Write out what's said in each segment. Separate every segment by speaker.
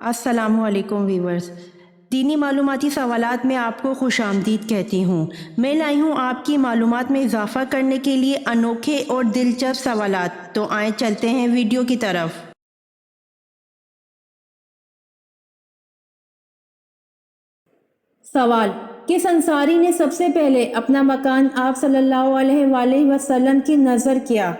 Speaker 1: अस्सलामुअलैकुम वीवर्स। दीनी मालूमाती सवालात में आपको खुश आमदीद कहती हूँ। मैं लाई हूँ आपकी मालूमात में इजाफ़ा करने के लिए अनोखे और दिलचस्प सवालात। तो आए चलते हैं वीडियो की तरफ।
Speaker 2: सवाल: किस अंसारी ने सबसे पहले अपना मकान आप सल्लल्लाहु अलैहि वसल्लम की नज़र किया?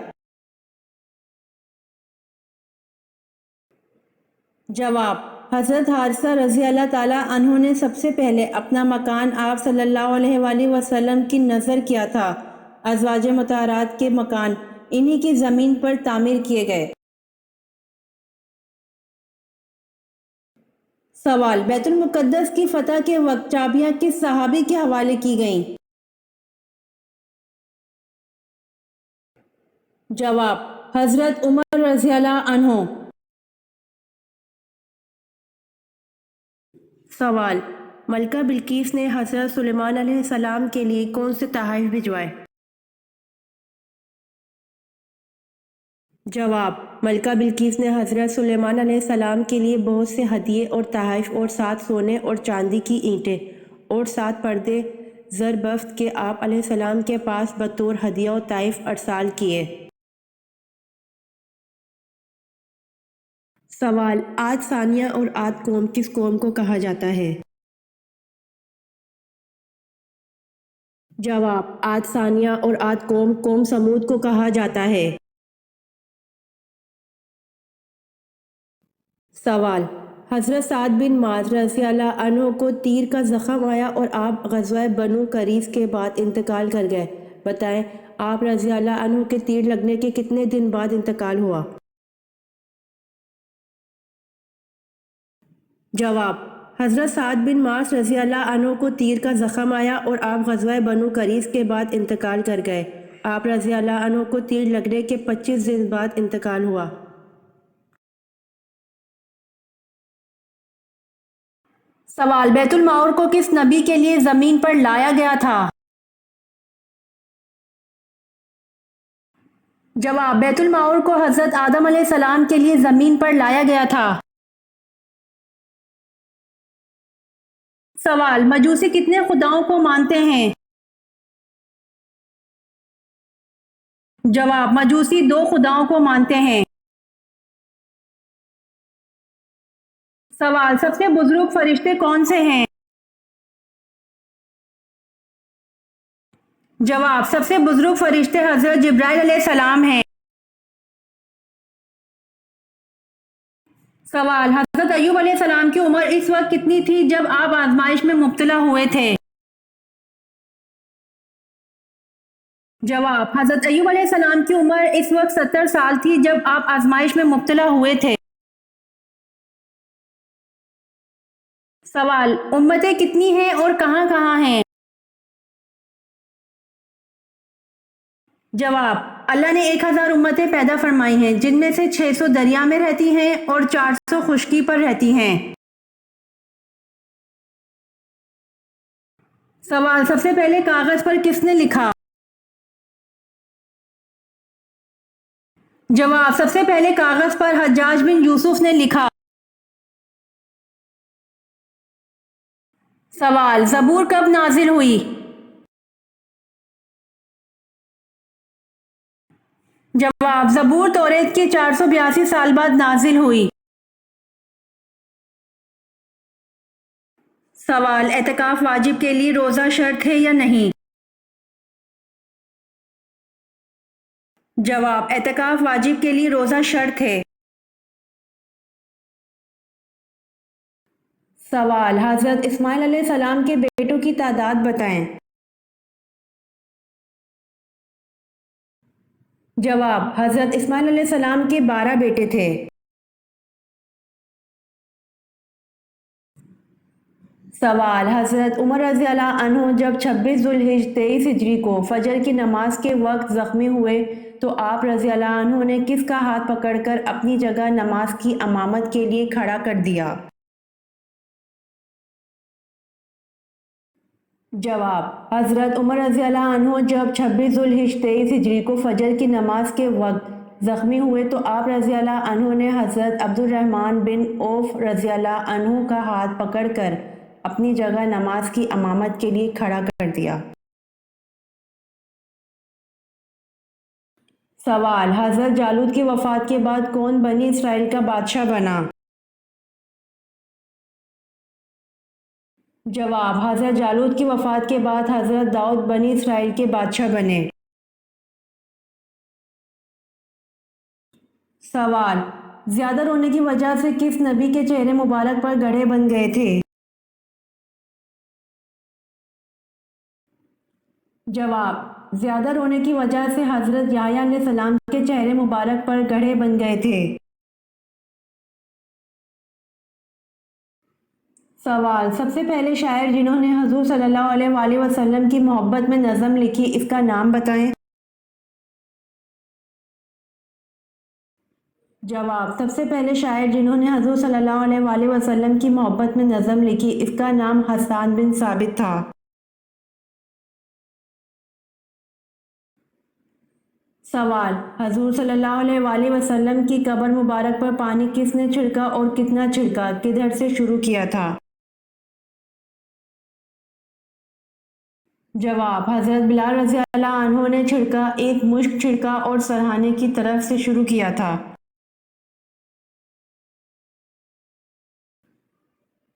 Speaker 2: जवाब: हज़रत हारिसा रज़ी अल्लाह ताला अन्हु ने सबसे पहले अपना मकान आप सल्लल्लाहु अलैहि वसल्लम की नज़र किया था। अज़वाज मुतहरात के मकान इन्हीं की ज़मीन पर तामीर किए गए। सवाल: बैतुल मुक़द्दस की फ़तह के वक्त चाबियाँ किस सहाबी के हवाले की गईं? जवाब: हज़रत उमर रज़ी अल्लाह अन्हु।
Speaker 1: सवाल: मलका बिल्किस ने हज़रत सुलेमान अलैहिस्सलाम के लिए कौन से तोहफ़े भिजवाए? जवाब: मलका बिल्किस ने हज़रत सुलेमान अलैहिस्सलाम के लिए बहुत से हदिये और तोहफ़े और 7 सोने और चांदी की ईंटें और 7 पर्दे ज़रबफ्त के आप अलैहिस्सलाम के पास बतौर हदिया और तोहफ़े अरसाल किए। सवाल: आद सानिया और आद कौम किस कौम को कहा जाता है? जवाब: आद सानिया और आद कौम कौम समूद को कहा जाता है। सवाल: हज़रत साद बिन माज़ रज़ी अल्लाह अन्हु को तीर का ज़ख़म आया और आप ग़ज़वा बनु करीज़ के बाद इंतकाल कर गए। बताएं, आप रज़ी अल्लाह अन्हु के तीर लगने के कितने दिन बाद इंतकाल हुआ? जवाब: हज़रत साद बिन माज़ रज़ी अल्लाह अन्हु को तीर का ज़ख़म आया और आप ग़ज़वा बनु करीज़ के बाद इंतकाल कर गए। आप रज़ी अल्लाह अन्हु को तीर लगने के 25 दिन बाद इंतकाल हुआ। सवाल: बैतुल माऊर को किस नबी के लिए ज़मीन पर लाया गया था? जवाब: बैतुल माऊर को हज़रत आदम अलैहिस्सलाम के लिए ज़मीन पर लाया गया था। सवाल: मजूसी कितने खुदाओं को मानते हैं? जवाब: मजूसी 2 खुदाओं को मानते हैं। सवाल: सबसे बुजुर्ग फरिश्ते कौन से हैं? जवाब: सबसे बुजुर्ग फरिश्ते हज़रत जिब्राइल अलैहिस्सलाम हैं। सवाल: हज़रत अय्यूब अलैहिस्सलाम की उम्र इस वक्त कितनी थी जब आप आजमाइश में मुब्तला हुए थे? जवाब: हज़रत अय्यूब अलैहिस्सलाम की उम्र इस वक्त 70 साल थी जब आप आजमाइश में मुब्तला हुए थे। सवाल: उम्मतें कितनी हैं और कहाँ कहाँ हैं? जवाब: अल्लाह ने 1000 उम्मतें पैदा फरमाई हैं, जिनमें से 600 दरिया में रहती हैं और 400 खुश्की पर रहती हैं। सवाल: सबसे पहले कागज पर किसने लिखा? जवाब: सबसे पहले कागज पर हज्जाज बिन यूसुफ ने लिखा। सवाल: ज़बूर कब नाजिल हुई? जवाब: ज़बूर तौरेत के 482 साल बाद नाजिल हुई। सवाल: एतकाफ वाजिब के लिए रोज़ा शर्त है या नहीं? जवाब: एतकाफ वाजिब के लिए रोज़ा शर्त है। सवाल: हज़रत इस्माइल अलैहिस्सलाम के बेटों की तादाद बताएं। जवाब: हज़रत इस्माइल अलैहिस्सलाम के 12 बेटे थे। सवाल: हज़रत उमर रज़ी अल्लाह अन्हु जब 26 ज़ुल्हिज 23 हिजरी को फजर की नमाज के वक्त ज़ख्मी हुए तो आप रज़ी अल्लाह अन्हु ने किसका हाथ पकड़कर अपनी जगह नमाज की इमामत के लिए खड़ा कर दिया? जवाब: हज़रत उमर रज़ी अल्लाह अन्हु जब 26 ज़ुल्हिज 23 हिजरी को फजर की नमाज के वक्त زخمی ہوئے تو آپ رضی اللہ عنہ نے حضرت عبد الرحمن بن عوف رضی اللہ عنہ کا ہاتھ پکڑ کر اپنی جگہ نماز کی امامت کے لیے کھڑا کر دیا۔ سوال: حضرت جالوت کی وفات کے بعد کون بنی اسرائیل کا بادشاہ بنا؟ جواب: حضرت جالوت کی وفات کے بعد حضرت داؤد بنی اسرائیل کے بادشاہ بنے۔ سوال: زیادہ رونے کی وجہ سے کس نبی کے چہرے مبارک پر گڑھے بن گئے تھے؟ جواب: زیادہ رونے کی وجہ سے حضرت یحییٰ علیہ السلام کے چہرے مبارک پر گڑھے بن گئے تھے۔ سوال: سب سے پہلے شاعر جنہوں نے حضور صلی اللہ علیہ وآلہ وسلم کی محبت میں نظم لکھی، اس کا نام بتائیں۔ جواب: سب سے پہلے شاعر جنہوں نے حضور صلی اللہ علیہ وآلہ وسلم کی محبت میں نظم لکھی، اس کا نام حسان بن ثابت تھا۔ سوال: حضور صلی اللہ علیہ وآلہ وسلم کی قبر مبارک پر پانی کس نے چھڑکا اور کتنا چھڑکا، کدھر سے شروع کیا تھا؟ جواب: حضرت بلال رضی اللہ عنہ نے چھڑکا، ایک مشک چھڑکا اور سرہانے کی طرف سے شروع کیا تھا۔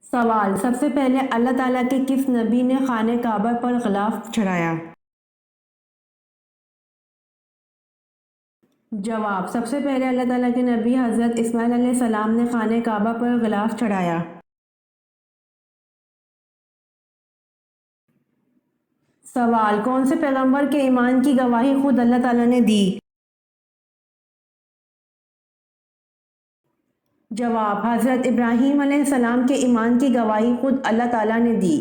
Speaker 1: سوال: سب سے پہلے اللہ تعالیٰ کے کس نبی نے خانہ کعبہ پر غلاف چڑھایا؟ جواب: سب سے پہلے اللہ تعالیٰ کے نبی حضرت اسماعیل علیہ السلام نے خانہ کعبہ پر غلاف چڑھایا۔ سوال: کون سے پیغمبر کے ایمان کی گواہی خود اللہ تعالیٰ نے دی؟ جواب: حضرت ابراہیم علیہ السلام کے ایمان کی گواہی خود اللہ تعالیٰ نے دی۔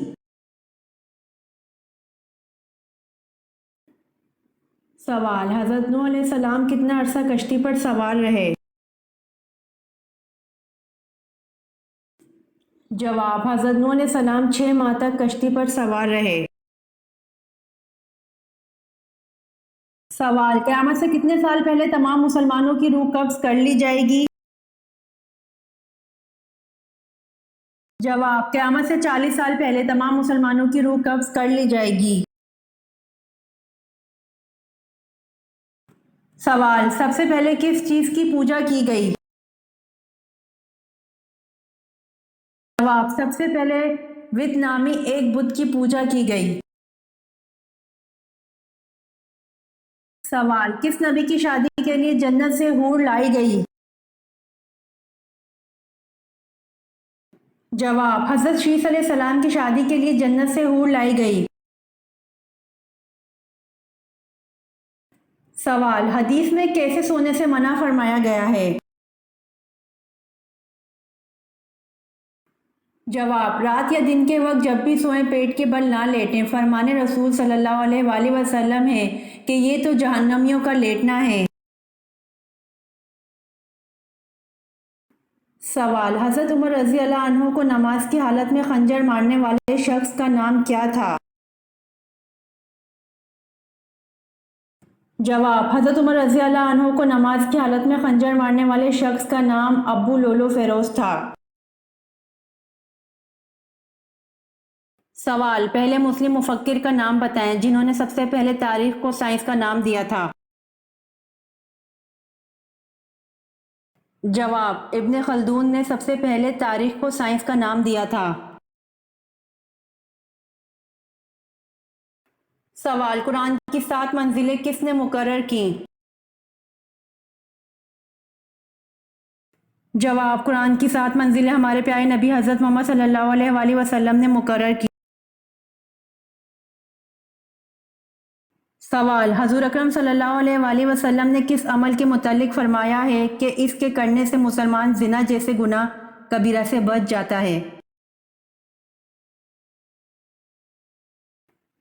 Speaker 1: سوال: حضرت نوح علیہ السلام کتنا عرصہ کشتی پر سوار رہے؟ جواب: حضرت نوح علیہ السلام 6 ماہ تک کشتی پر سوار رہے۔ سوال: قیامت سے کتنے سال پہلے تمام مسلمانوں کی روح قبض کر لی جائے گی؟ جواب: قیامت سے 40 سال پہلے تمام مسلمانوں کی روح قبض کر لی جائے گی۔ سوال: سب سے پہلے کس چیز کی پوجا کی گئی؟ جواب: سب سے پہلے وت نامی ایک بت کی پوجا کی گئی۔ سوال: کس نبی کی شادی کے لیے جنت سے حور لائی گئی؟ جواب: حضرت شیث علیہ السلام کی شادی کے لیے جنت سے حور لائی گئی۔ سوال: حدیث میں کیسے سونے سے منع فرمایا گیا ہے؟ جواب: رات یا دن کے وقت جب بھی سوئیں پیٹ کے بل نہ لیٹیں، فرمان رسول صلی اللہ علیہ وآلہ وسلم ہے کہ یہ تو جہنمیوں کا لیٹنا ہے۔ سوال: حضرت عمر رضی اللہ عنہ کو نماز کی حالت میں خنجر مارنے والے شخص کا نام کیا تھا؟ جواب: حضرت عمر رضی اللہ عنہ کو نماز کی حالت میں خنجر مارنے والے شخص کا نام ابو لولو فیروز تھا۔ سوال: پہلے مسلم مفکر کا نام بتائیں جنہوں نے سب سے پہلے تاریخ کو سائنس کا نام دیا تھا۔ جواب: ابن خلدون نے سب سے پہلے تاریخ کو سائنس کا نام دیا تھا۔ سوال: قرآن کی 7 منزلیں کس نے مقرر کیں؟ جواب: قرآن کی 7 منزلیں ہمارے پیارے نبی حضرت محمد صلی اللہ علیہ وآلہ وسلم نے مقرر کی۔ سوال: حضور اکرم صلی اللہ علیہ وآلہ وسلم نے کس عمل کے متعلق فرمایا ہے کہ اس کے کرنے سے مسلمان زنا جیسے گناہ کبیرہ سے بچ جاتا ہے؟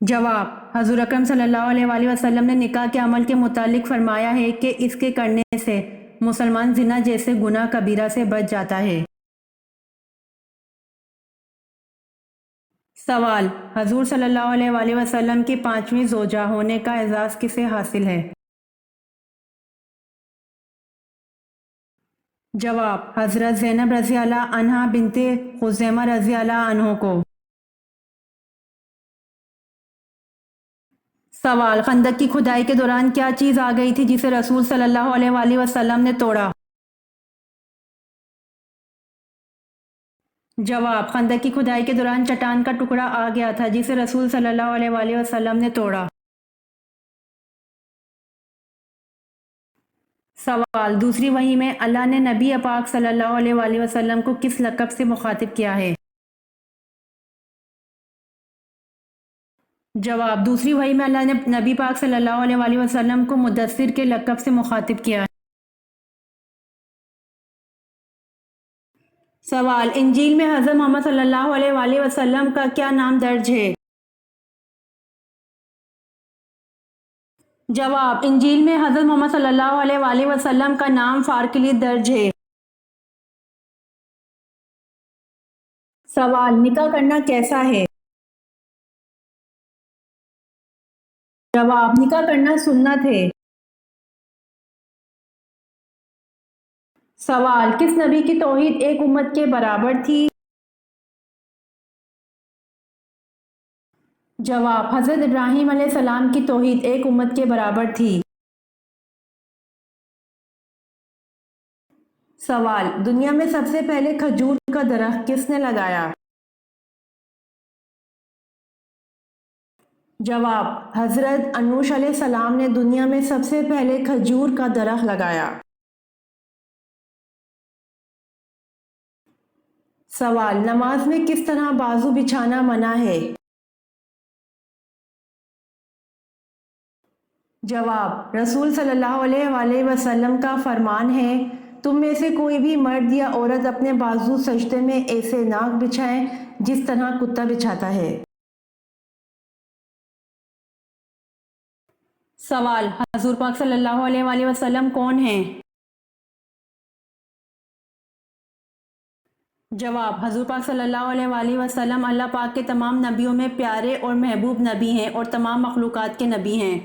Speaker 1: جواب: حضور اکرم صلی اللہ علیہ وآلہ وسلم نے نکاح کے عمل کے متعلق فرمایا ہے کہ اس کے کرنے سے مسلمان زنا جیسے گناہ کبیرہ سے بچ جاتا ہے۔ سوال: حضور صلی اللہ علیہ وآلہ وسلم کی 5ویں زوجہ ہونے کا اعزاز کسے حاصل ہے؟ जवाब हजरत ज़ैनब रज़ी अल्लाह अन्हा बिनते खुज़ैमा रज़ी अल्लाह अन्हो को। सवाल खंदक की खुदाई के दौरान क्या चीज़ आ गई थी जिसे रसूल सल्लल्लाहु अलैहि वसल्लम ने तोड़ा? जवाब खंदक की खुदाई के दौरान चट्टान का टुकड़ा आ गया था जिसे रसूल सल्लल्लाहु अलैहि वसल्लम ने तोड़ा। सवाल दूसरी वही में अल्लाह ने नबी पाक सल्लल्लाहु अलैहि वसल्लम को किस लक़ब से मुखातिब किया है? जवाब दूसरी वही में अल्लाह ने नबी पाक सल्लल्लाहु अलैहि वसल्लम को मुद्दस्सिर के लक़ब से मुखातिब किया है। सवाल इंजील में हज़रत मोहम्मद सल्लल्लाहु अलैहि वसल्लम का क्या नाम दर्ज है? जवाब इंजील में हज़रत मोहम्मद सल्लल्लाहु अलैहि वसल्लम का नाम फारकली दर्ज है। सवाल निकाह करना कैसा है? जवाब निकाह करना सुन्नत है। सवाल किस नबी की तौहीद एक उम्मत के बराबर थी? जवाब हज़रत इब्राहीम अलैहिस्सलाम की तौहीद एक उम्मत के बराबर थी। सवाल दुनिया में सबसे पहले खजूर का दरख्त किसने लगाया? जवाब हज़रत अनूश अलैहिस्सलाम ने दुनिया में सबसे पहले खजूर का दरख्त लगाया। सवाल नमाज में किस तरह बाजू बिछाना मना है? जवाब रसूल सल्लल्लाहु अलैहि वसल्लम का फरमान है तुम में से कोई भी मर्द या औरत अपने बाजू सजदे में ऐसे नाक बिछाएं जिस तरह कुत्ता बिछाता है। सवाल हजूर पाक सल्लल्लाहु अलैहि वसल्लम कौन हैं? जवाब हजूर पाक सल्लल्लाहु अलैहि वसल्लम अल्लाह पाक के तमाम नबियों में प्यारे और महबूब नबी हैं और तमाम मखलूक़ात के नबी हैं।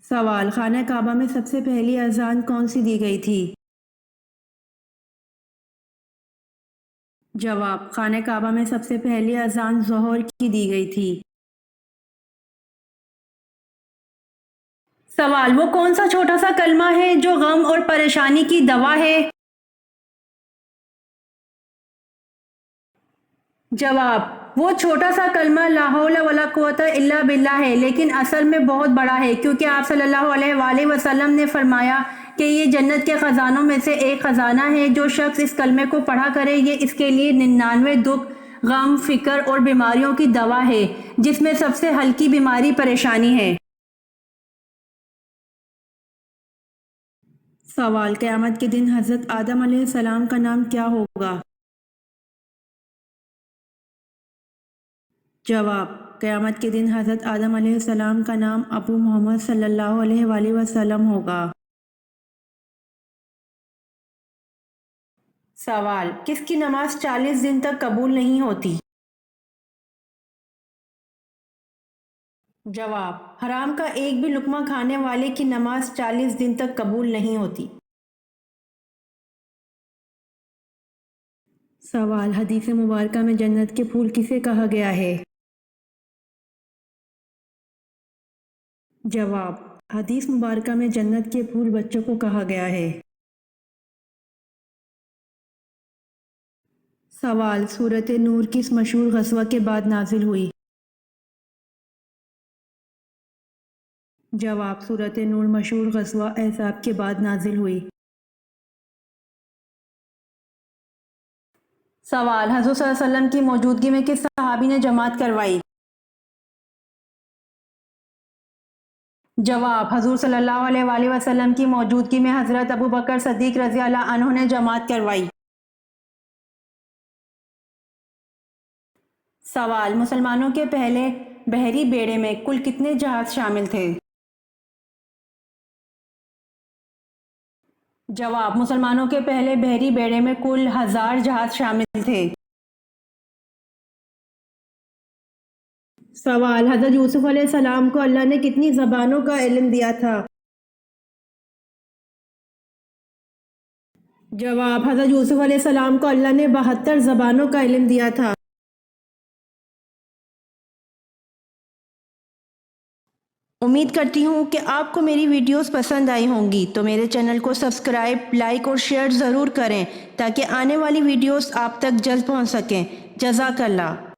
Speaker 1: सवाल खाना काबा में सबसे पहली अजान कौन सी दी गई थी? जवाब खाना काबा में सबसे पहली अजान ज़ोहर की दी गई थी। सवाल वो कौन सा छोटा सा कलमा है जो गम और परेशानी की दवा है? जवाब वो छोटा सा कलमा ला हौला वला कुव्वता इल्ला बिल्लाह है लेकिन असल में बहुत बड़ा है क्योंकि आप सल्लल्लाहु अलैहि वसल्लम ने फरमाया कि ये जन्नत के ख़जानों में से एक ख़जाना है। जो शख्स इस कलमे को पढ़ा करे ये इसके लिए 99 दुख गम फिक्र और बीमारियों की दवा है जिसमें सबसे हल्की बीमारी परेशानी है। सवाल क़यामत के दिन हज़रत आदम अलैहिस्सलाम का नाम क्या होगा? जवाब क़यामत के दिन हज़रत आदम अलैहिस्सलाम का नाम अबू मोहम्मद सल्लल्लाहु अलैहि वसल्लम होगा। सवाल किसकी नमाज 40 दिन तक कबूल नहीं होती? जवाब हराम का एक भी लुक्मा खाने वाले की नमाज 40 दिन तक कबूल नहीं होती। सवाल हदीस मुबारका में जन्नत के फूल किसे कहा गया है? जवाब हदीस मुबारका में जन्नत के फूल बच्चों को कहा गया है। सवाल सूरत नूर किस मशहूर ग़ज़वा के बाद नाजिल हुई? जवाब सूरत नूर मशहूर ग़ज़वा अहज़ाब के बाद नाजिल हुई। सवाल हज़रत सल्लल्लाहु अलैहि वसल्लम की मौजूदगी में किस सहाबी ने जमात करवाई? जवाब हज़ूर सल्लल्लाहु अलैहि वसल्लम की मौजूदगी में हज़रत अबू बकर सद्दीक़ रज़ी अल्लाह अन्हु ने जमात करवाई। सवाल मुसलमानों के पहले बहरी बेड़े में कुल कितने जहाज शामिल थे? जवाब मुसलमानों के पहले बहरी बेड़े में कुल 1000 जहाज शामिल थे। सवाल हज़रत यूसुफ अलैहिस्सलाम को अल्लाह ने कितनी ज़बानों का इल्म दिया था?
Speaker 2: جواب: حضرت یوسف علیہ السلام کو اللہ نے 72 زبانوں کا علم دیا تھا۔
Speaker 1: امید کرتی ہوں کہ آپ کو میری ویڈیوز پسند آئی ہوں گی، تو میرے چینل کو سبسکرائب، لائک اور شیئر ضرور کریں تاکہ آنے والی ویڈیوز آپ تک جلد پہنچ سکیں۔ جزاک اللہ۔